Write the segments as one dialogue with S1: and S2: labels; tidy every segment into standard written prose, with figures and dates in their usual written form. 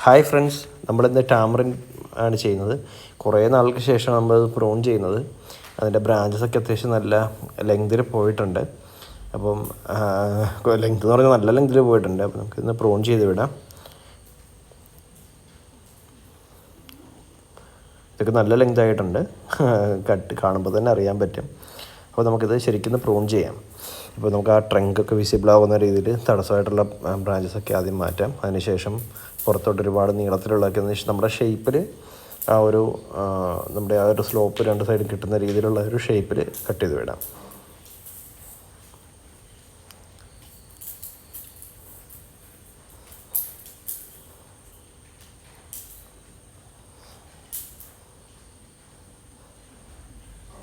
S1: Hi friends, നമ്മളിന്ന് tamarind ആണ് ചെയ്യുന്നത്. കുറേ നാൾക്ക് ശേഷം നമ്മളത് പ്രൂൺ ചെയ്യുന്നത്. അതിൻ്റെ ബ്രാഞ്ചസൊക്കെ അത്യാവശ്യം നല്ല ലെങ്തിൽ പോയിട്ടുണ്ട്. അപ്പം ലെങ്ത് എന്ന് പറഞ്ഞാൽ നല്ല ലെങ്തിൽ പോയിട്ടുണ്ട്. അപ്പം നമുക്കിന്ന് പ്രൂൺ ചെയ്ത് വിടാം. ഇതൊക്കെ നല്ല ലെങ്ത് ആയിട്ടുണ്ട്, കാണുമ്പോൾ തന്നെ അറിയാൻ പറ്റും. അപ്പോൾ നമുക്കിത് ശരിക്കും പ്രൂൺ ചെയ്യാം. ഇപ്പോൾ നമുക്ക് ആ ട്രങ്കൊക്കെ വിസിബിൾ ആവുന്ന രീതിയിൽ തടസ്സമായിട്ടുള്ള ബ്രാഞ്ചസൊക്കെ ആദ്യം മാറ്റാം. അതിനുശേഷം പുറത്തോട്ട് ഒരുപാട് നീളത്തിലുള്ളതൊക്കെ നമ്മുടെ ഷേപ്പിൽ നമ്മുടെ ആ ഒരു സ്ലോപ്പ് രണ്ട് സൈഡും കിട്ടുന്ന രീതിയിലുള്ള ഒരു ഷേപ്പിൽ കട്ട് ചെയ്ത് വിടാം.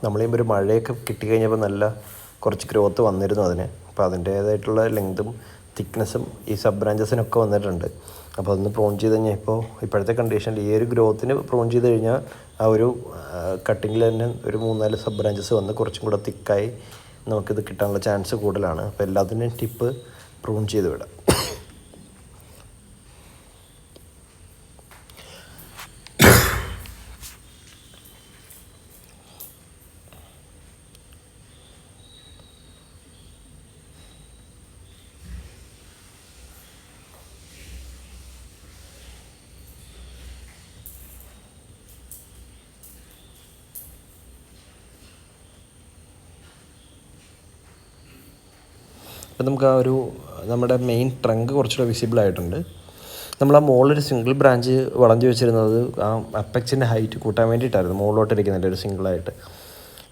S1: നമ്മളീ ഒരു മഴയൊക്കെ കിട്ടിക്കഴിഞ്ഞപ്പോൾ നല്ല കുറച്ച് ഗ്രോത്ത് വന്നിരുന്നു അതിന്. അപ്പോൾ അതിൻ്റേതായിട്ടുള്ള ലെങ്തും തിക്നെസ്സും ഈ സബ് ബ്രാഞ്ചസിനൊക്കെ വന്നിട്ടുണ്ട്. അപ്പോൾ അതൊന്ന് പ്രൂൺ ചെയ്ത് കഴിഞ്ഞാൽ ഇപ്പോഴത്തെ കണ്ടീഷനിൽ ഈ ഒരു ഗ്രോത്തിന് പ്രൂൺ ചെയ്ത് കഴിഞ്ഞാൽ ആ ഒരു കട്ടിങ്ങിൽ തന്നെ ഒരു 3-4 സബ് ബ്രാഞ്ചസ് വന്ന് കുറച്ചും കൂടെ തിക്കായി നമുക്കിത് കിട്ടാനുള്ള ചാൻസ് കൂടുതലാണ്. അപ്പോൾ എല്ലാത്തിൻ്റെയും ടിപ്പ് പ്രൂൺ ചെയ്ത് വിടാം. അപ്പോൾ നമുക്ക് നമ്മുടെ മെയിൻ ട്രങ്ക് കുറച്ചുകൂടെ വിസിബിൾ ആയിട്ടുണ്ട്. നമ്മൾ ആ മുകളിലൊരു സിംഗിൾ ബ്രാഞ്ച് വളഞ്ഞു വെച്ചിരുന്നത് ആ അപ്പെക്സിൻ്റെ ഹൈറ്റ് കൂട്ടാൻ വേണ്ടിയിട്ടായിരുന്നു, മുകളിലോട്ടിരിക്കുന്നില്ല ഒരു സിംഗിളായിട്ട്.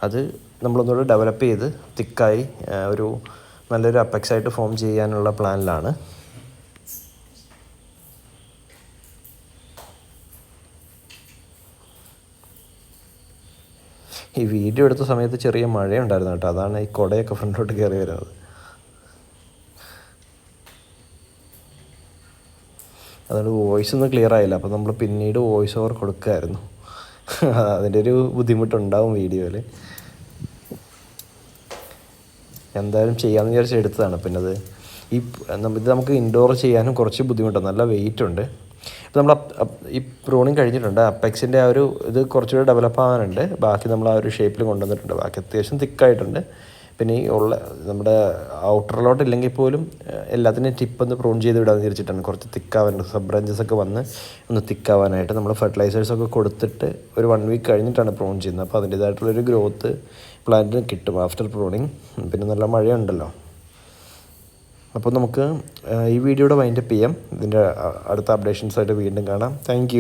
S1: അത് നമ്മളൊന്നുകൂടെ ഡെവലപ്പ് ചെയ്ത് തിക്കായി ഒരു നല്ലൊരു അപ്പെക്സായിട്ട് ഫോം ചെയ്യാനുള്ള പ്ലാനിലാണ്. ഈ വീഡിയോ എടുത്ത സമയത്ത് ചെറിയ മഴയുണ്ടായിരുന്നു കേട്ടോ, അതാണ് ഈ കുടയൊക്കെ ഫ്രണ്ടിലോട്ട് കയറി വരുന്നത്. അതുകൊണ്ട് വോയിസ് ഒന്നും ക്ലിയർ ആയില്ല. അപ്പോൾ നമ്മൾ പിന്നീട് വോയിസ് ഓവർ കൊടുക്കുമായിരുന്നു. അതിൻ്റെ ഒരു ബുദ്ധിമുട്ടുണ്ടാവും വീഡിയോയിൽ. എന്തായാലും ചെയ്യാമെന്ന് വിചാരിച്ച് എടുത്തതാണ്. പിന്നെ ഇത് നമുക്ക് ഇൻഡോർ ചെയ്യാനും കുറച്ച് ബുദ്ധിമുട്ടാണ്, നല്ല വെയിറ്റ് ഉണ്ട്. ഇപ്പോൾ നമ്മൾ ഈ പ്രൂണിങ് കഴിഞ്ഞിട്ടുണ്ട്. അപ്പെക്സിൻ്റെ ആ ഒരു ഇത് കുറച്ചുകൂടി ഡെവലപ്പ് ആവാനുണ്ട്. ബാക്കി നമ്മൾ ആ ഒരു ഷേപ്പിൽ കൊണ്ടുവന്നിട്ടുണ്ട്. ബാക്കി അത്യാവശ്യം തിക്കായിട്ടുണ്ട്. പിന്നെ ഈ നമ്മുടെ ഔട്ടറിലോട്ട് ഇല്ലെങ്കിൽ പോലും എല്ലാത്തിനെയും ടിപ്പ് ഒന്ന് പ്രൂൺ ചെയ്ത് വിടാമെന്ന് വിചാരിച്ചിട്ടാണ്. കുറച്ച് തിക്കാവാനുണ്ട്, സബ് ബ്രാഞ്ചസൊക്കെ വന്ന് ഒന്ന് തിക്കാവാനായിട്ട് നമ്മൾ ഫെർട്ടിലൈസേഴ്സൊക്കെ കൊടുത്തിട്ട് ഒരു 1 വീക്ക് കഴിഞ്ഞിട്ടാണ് പ്രൂൺ ചെയ്യുന്നത്. അപ്പോൾ അതിൻ്റേതായിട്ടുള്ളൊരു ഗ്രോത്ത് പ്ലാന്റിന് കിട്ടും ആഫ്റ്റർ പ്രൂണിങ്. പിന്നെ നല്ല മഴയുണ്ടല്ലോ. അപ്പോൾ നമുക്ക് ഈ വീഡിയോയുടെ വൈൻഡപ്പ് ചെയ്യാം. ഇതിൻ്റെ അടുത്ത അപ്ഡേഷൻസായിട്ട് വീണ്ടും കാണാം. താങ്ക്